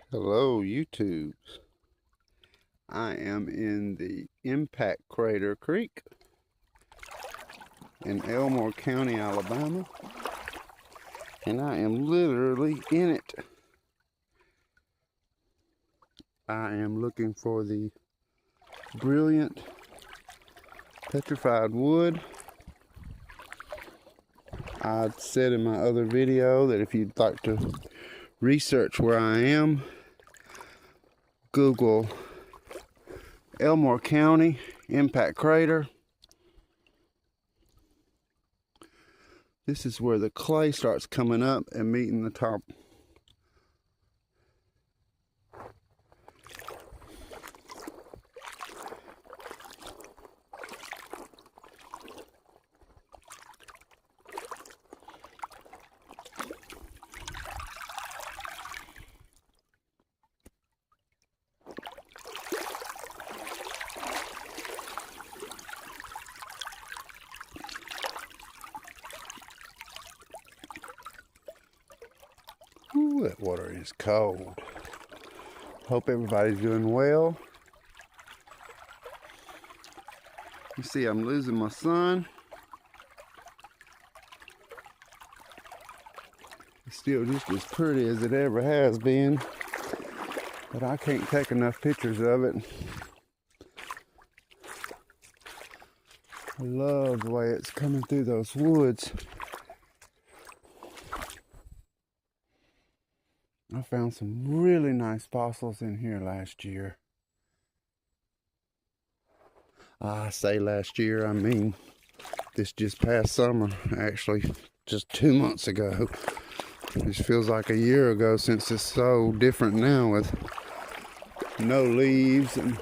Hello YouTube. I am in the Impact Crater Creek in Elmore County, Alabama, and I am literally in it. I am looking for the brilliant petrified wood. I said in my other video that if you'd like to research where I am, Google Elmore County Impact Crater. This is where the clay starts coming up and meeting the top. Ooh, that water is cold. Hope everybody's doing well. You see, I'm losing my son. It's still just as pretty as it ever has been, but I can't take enough pictures of it. I love the way it's coming through those woods. I found some really nice fossils in here last year. I say last year, I mean this just past summer, actually just 2 months ago. This feels like a year ago since it's so different now with no leaves and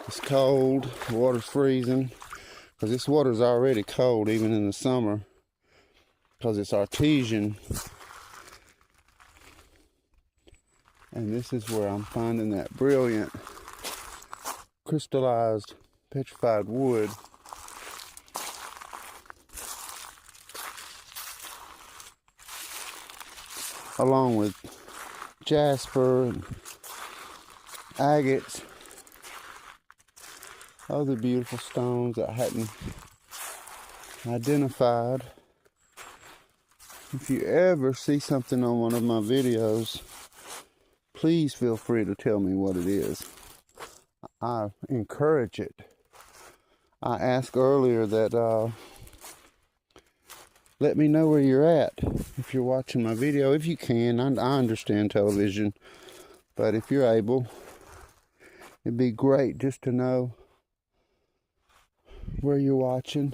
it's cold, the water's freezing. Because this water's already cold even in the summer because it's artesian. And this is where I'm finding that brilliant crystallized petrified wood. Along with jasper and agates, other beautiful stones that I hadn't identified. If you ever see something on one of my videos, please feel free to tell me what it is. I encourage it. I asked earlier that let me know where you're at if you're watching my video. If you can, I understand television, but if you're able, it'd be great just to know where you're watching.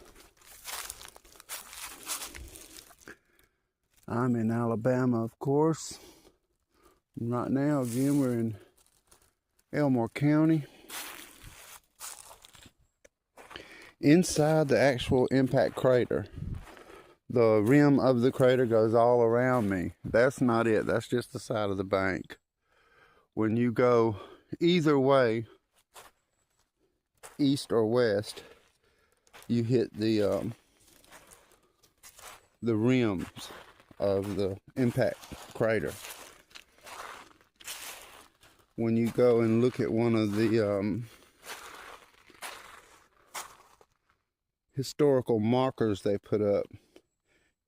I'm in Alabama, of course. And right now, again, we're in Elmore County. Inside the actual impact crater. The rim of the crater goes all around me. That's not it. That's just the side of the bank. When you go either way, east or west, you hit the rims of the impact crater. When you go and look at one of the historical markers they put up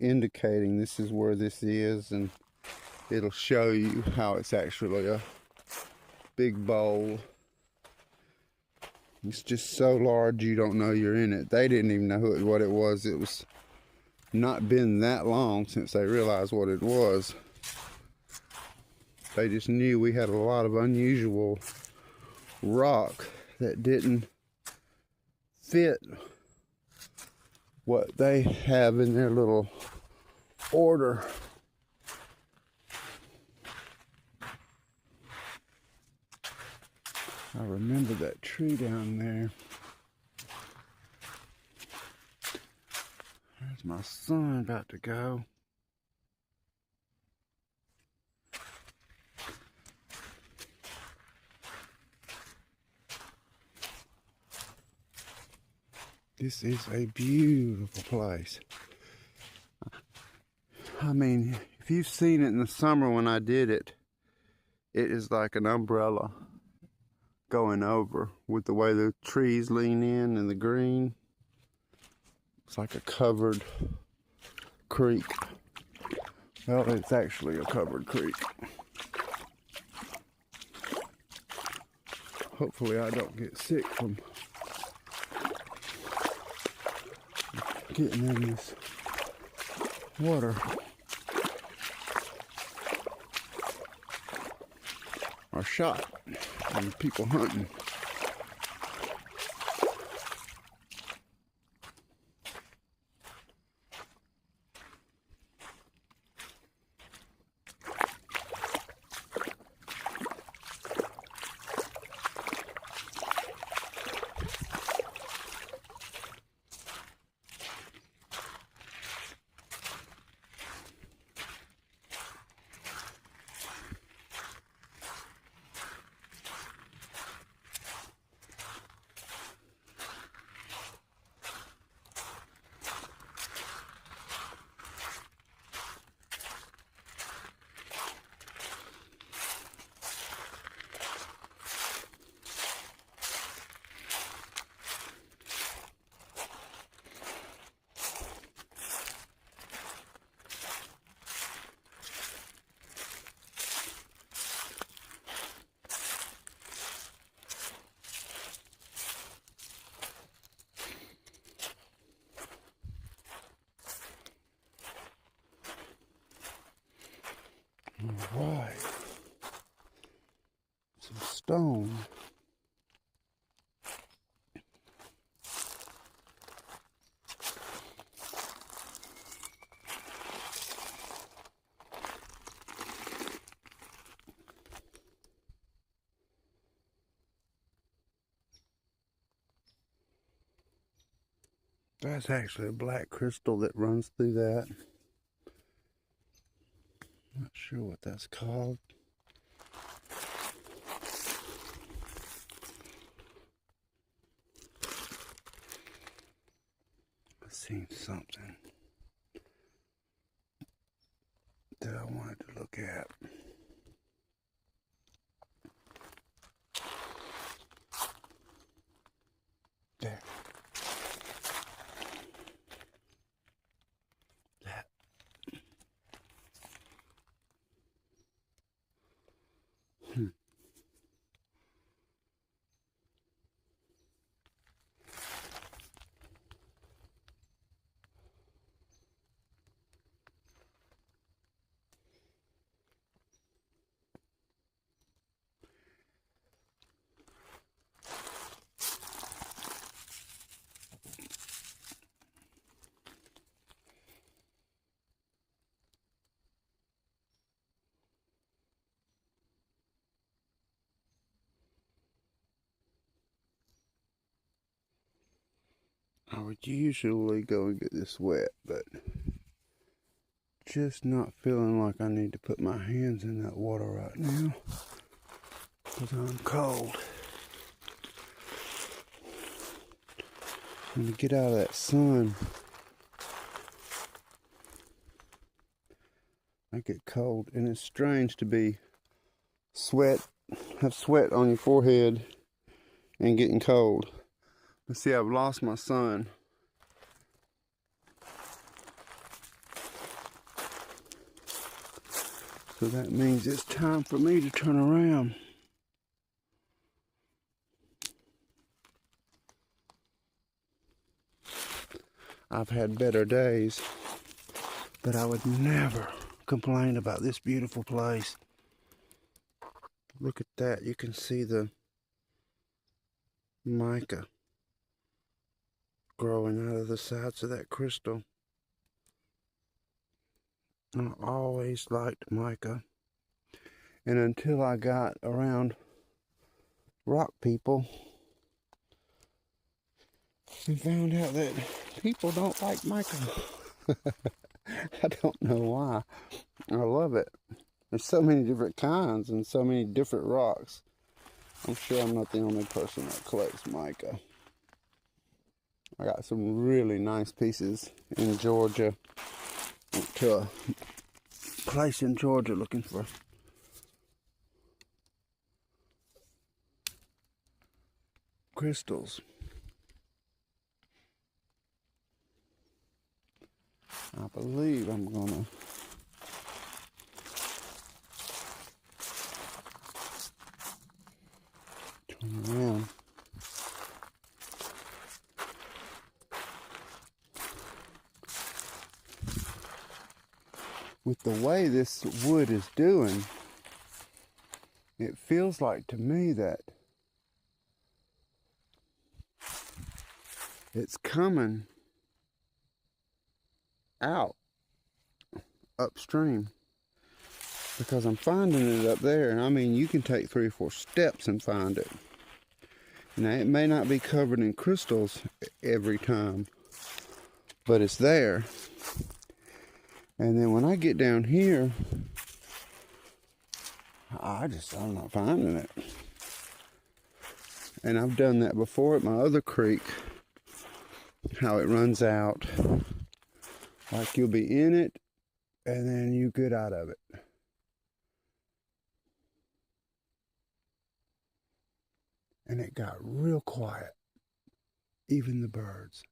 indicating this is where this is, and it'll show you how it's actually a big bowl. It's just so large you don't know you're in it. They didn't even know what it was. It was not been that long since they realized what it was. They just knew we had a lot of unusual rock that didn't fit what they have in their little order. I remember that tree down there. There's my son about to go. This is a beautiful place. I mean, if you've seen it in the summer when I did it, It is like an umbrella going over with the way the trees lean in and the green. It's like a covered creek. Well, it's actually a covered creek. Hopefully I don't get sick from getting in this water. Or shot from people hunting. Alright. Some stone. That's actually a black crystal that runs through that. Not sure what that's called. I seen something that I wanted to look at. There. That. I would usually go and get this wet, but just not feeling like I need to put my hands in that water right now because I'm cold. When you get out of that sun, I get cold, and it's strange to be have sweat on your forehead and getting cold. But see, I've lost my son. So that means it's time for me to turn around. I've had better days, but I would never complain about this beautiful place. Look at that. You can see the mica growing out of the sides of that crystal. I always liked mica. And until I got around rock people and found out that people don't like mica. I don't know why. I love it. There's so many different kinds and so many different rocks. I'm sure I'm not the only person that collects mica. I got some really nice pieces in Georgia. Went to a place in Georgia looking for crystals. I believe I'm gonna turn around. With the way this wood is doing, it feels like to me that it's coming out upstream, because I'm finding it up there, and I mean, you can take 3 or 4 steps and find it. Now, it may not be covered in crystals every time, but it's there. And then when I get down here, I'm not finding it. And I've done that before at my other creek, how it runs out. Like you'll be in it, and then you get out of it. And it got real quiet, even the birds.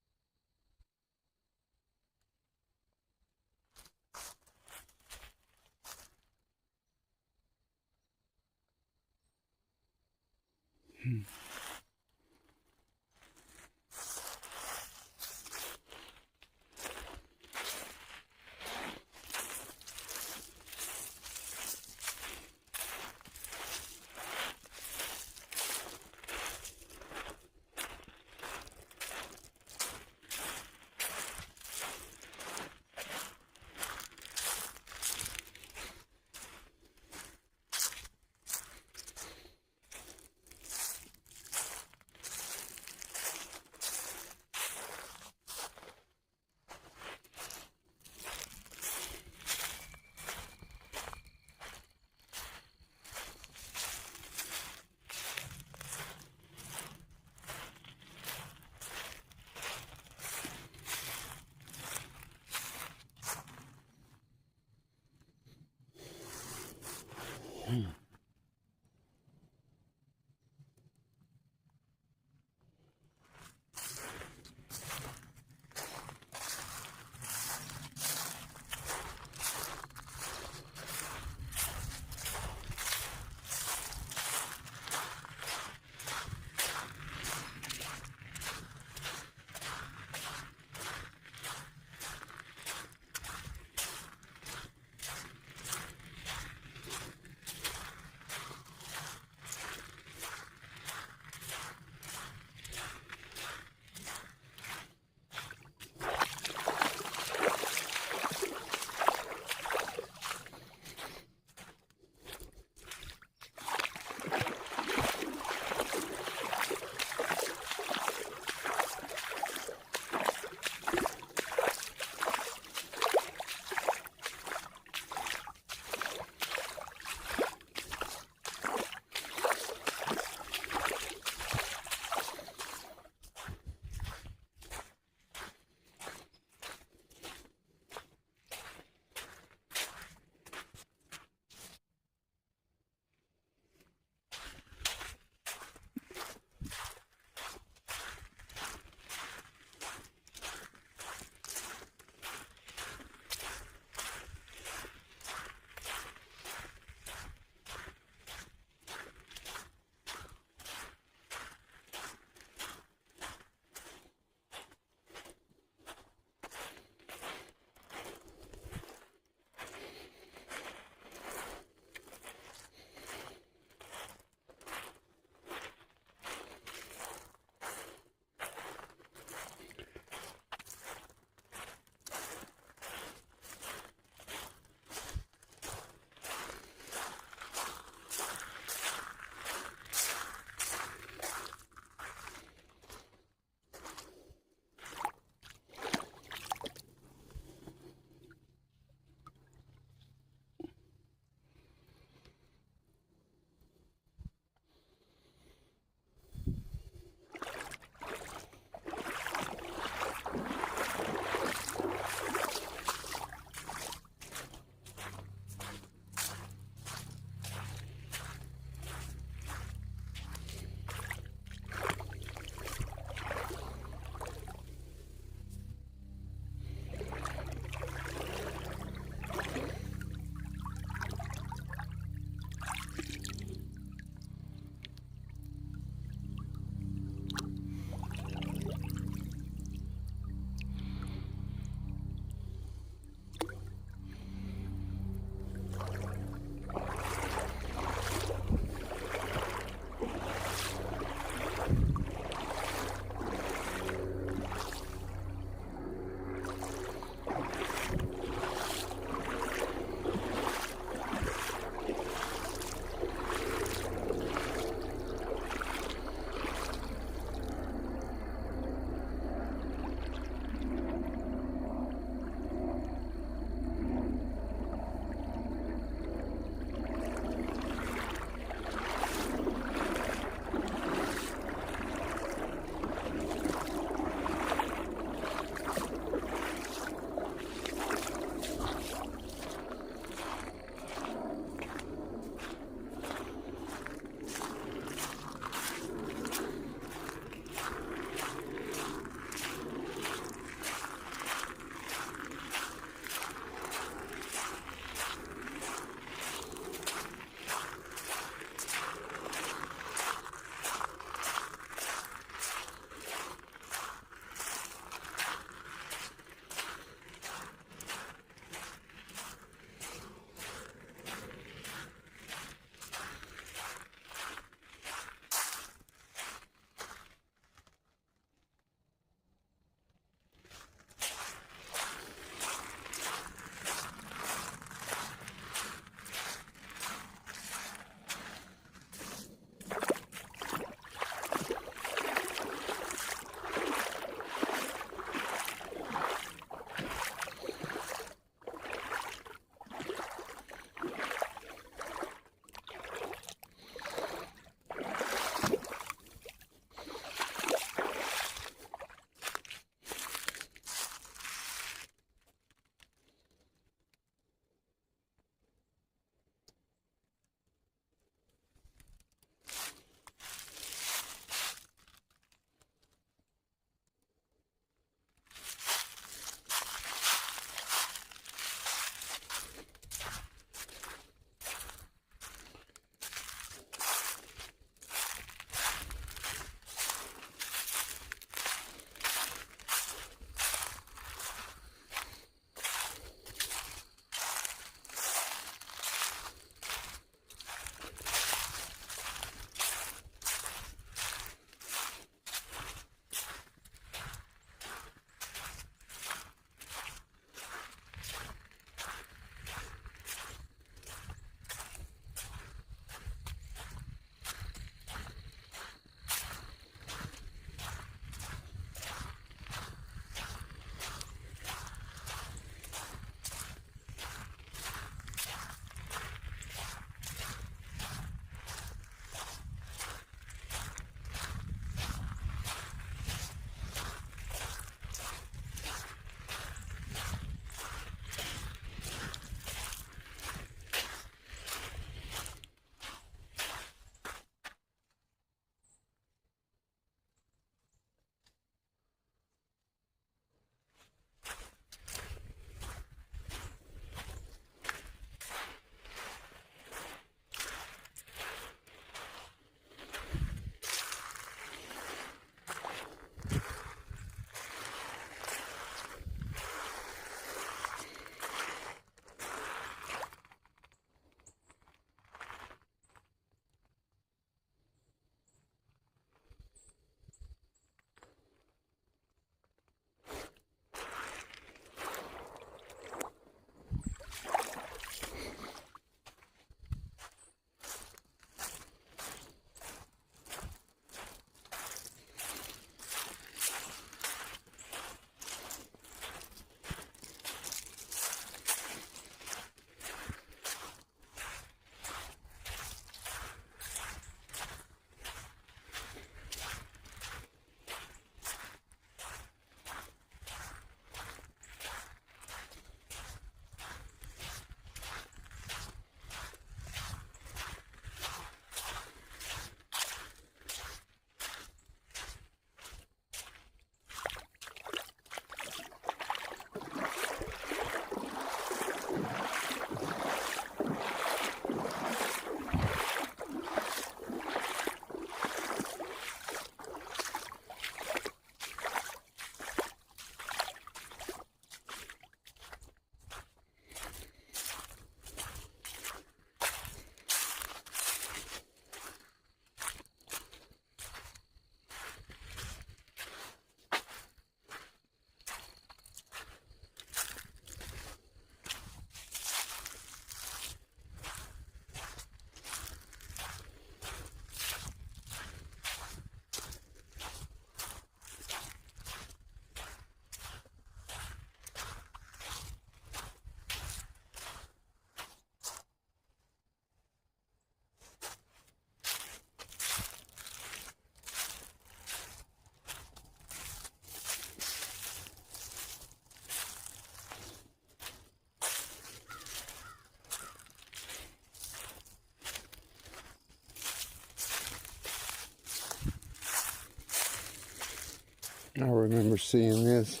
I remember seeing this.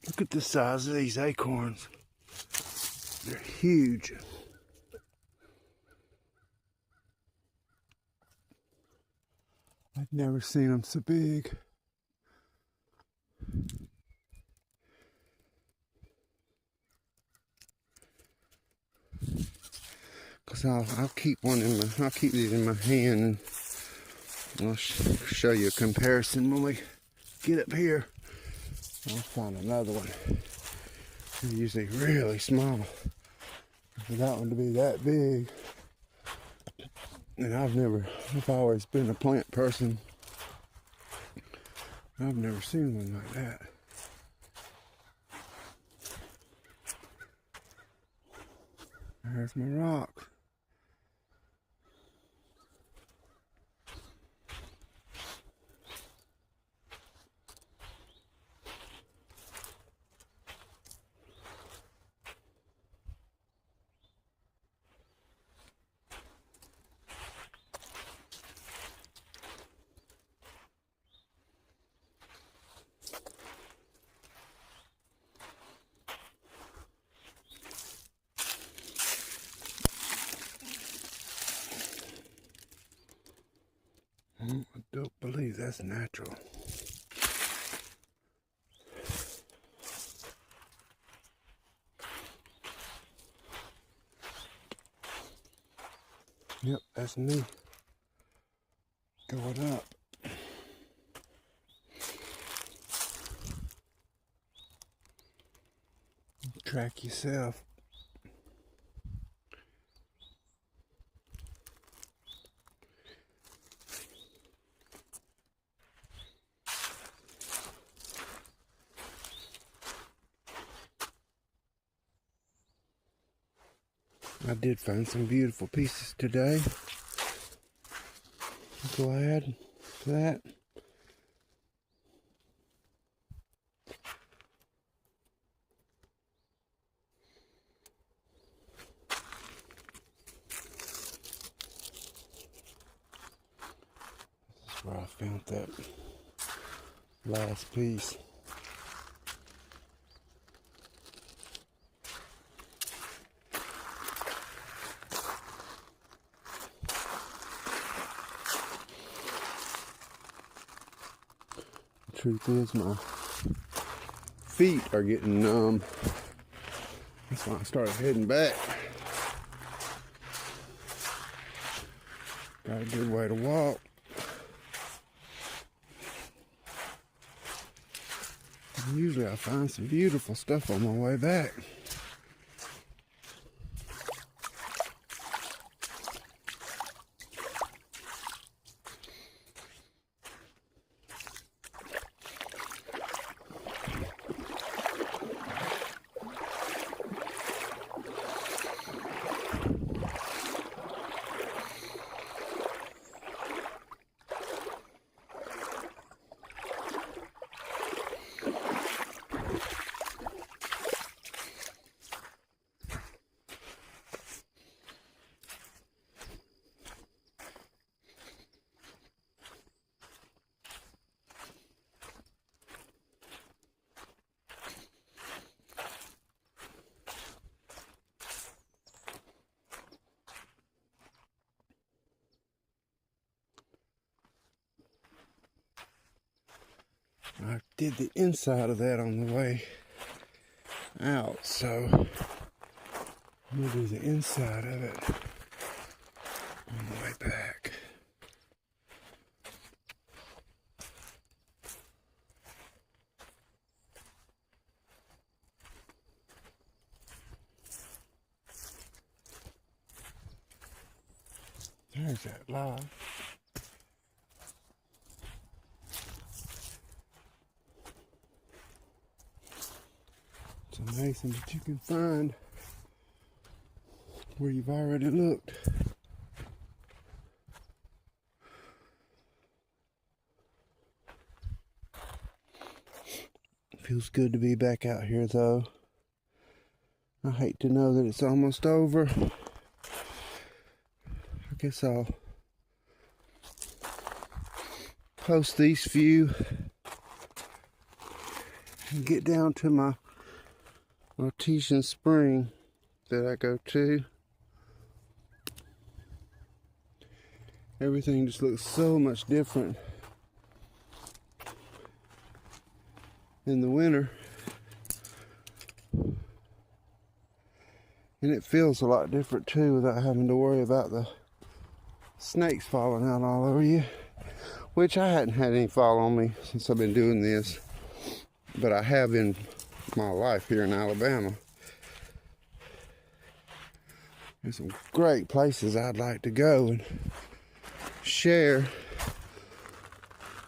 Look at the size of these acorns. They're huge. I've never seen them so big. Cause I'll keep these in my hand, and I'll show you a comparison when we get up here. I'll find another one. They're usually really small. For that one to be that big. And I've always been a plant person. I've never seen one like that. There's my rock. I don't believe that's natural. Yep, that's me going up. Track yourself. I did find some beautiful pieces today. I'm glad for that. This is where I found that last piece. Truth is, my feet are getting numb. That's why I started heading back. Got a good way to walk. And usually I find some beautiful stuff on my way back. I did the inside of that on the way out, so I'm going to do the inside of it on the way back. There's that log. It's amazing that you can find where you've already looked. Feels good to be back out here though. I hate to know that it's almost over. I guess I'll post these few and get down to my artesian spring that I go to. Everything just looks so much different in the winter. And it feels a lot different too without having to worry about the snakes falling out all over you. Which I hadn't had any fall on me since I've been doing this. But I have in my life here in Alabama. There's some great places I'd like to go and share.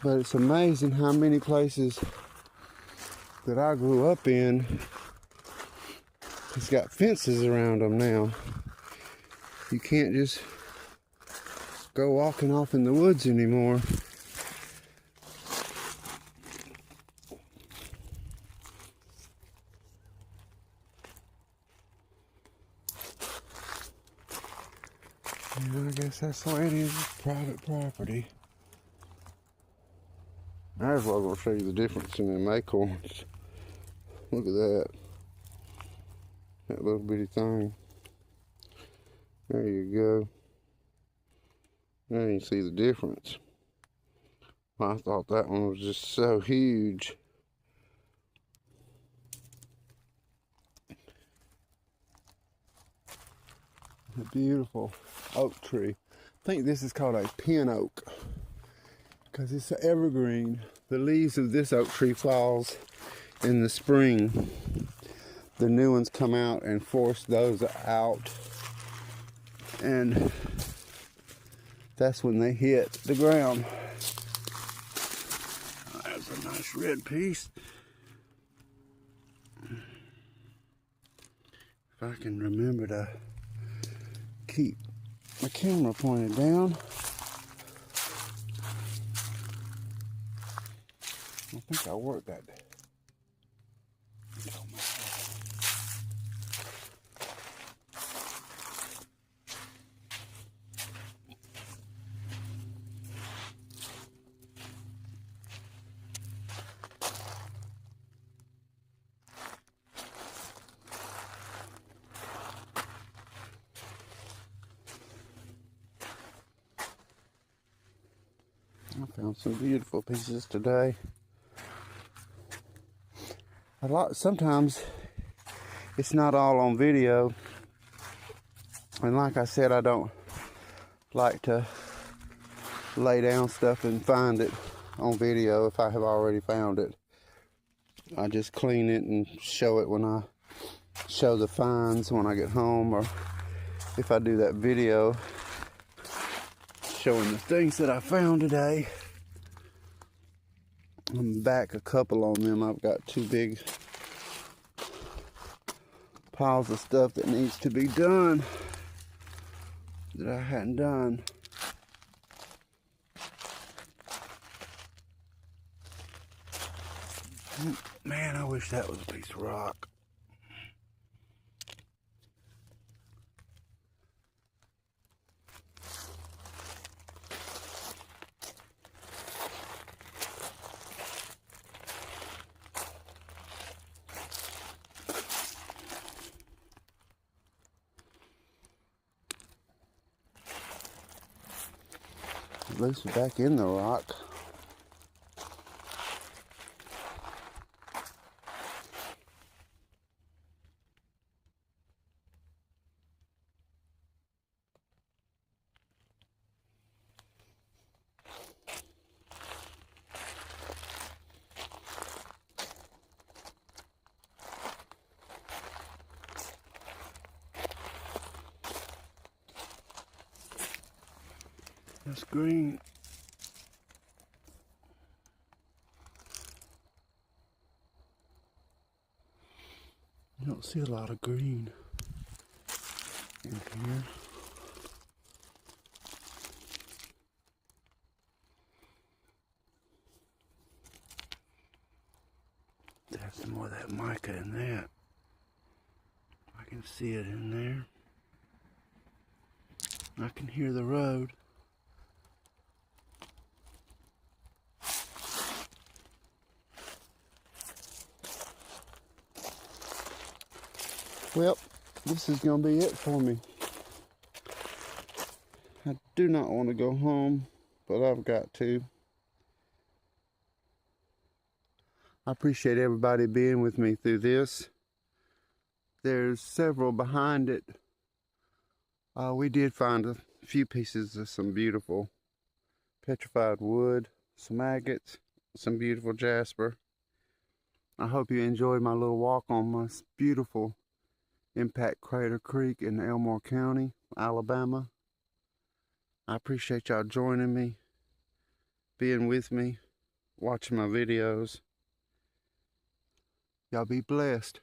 But it's amazing how many places that I grew up in it's got fences around them now. You can't just go walking off in the woods anymore. And I guess that's the way it is with private property. I was going to show you the difference in them acorns. Look at that. That little bitty thing. There you go. Now you can see the difference. I thought that one was just so huge. A beautiful oak tree. I think this is called a pin oak because it's an evergreen. The leaves of this oak tree falls in the spring. The new ones come out and force those out, and that's when they hit the ground. That's a nice red piece. If I can remember to keep my camera pointed down. I think I worked that. I found some beautiful pieces today. Sometimes it's not all on video. And like I said, I don't like to lay down stuff and find it on video if I have already found it. I just clean it and show it when I show the finds when I get home, or if I do that video showing the things that I found today. I'm back a couple on them. I've got two big piles of stuff that needs to be done that I hadn't done. Man, I wish that was a piece of rock. At least we're back in the rock. That's green. You don't see a lot of green in here. There's some more of that mica in that. I can see it in there. I can hear the road. Well, this is going to be it for me. I do not want to go home, but I've got to. I appreciate everybody being with me through this. There's several behind it. We did find a few pieces of some beautiful petrified wood, some agates, some beautiful jasper. I hope you enjoyed my little walk on my beautiful Impact Crater Creek in Elmore County, Alabama. I appreciate y'all joining me, being with me, watching my videos. Y'all be blessed.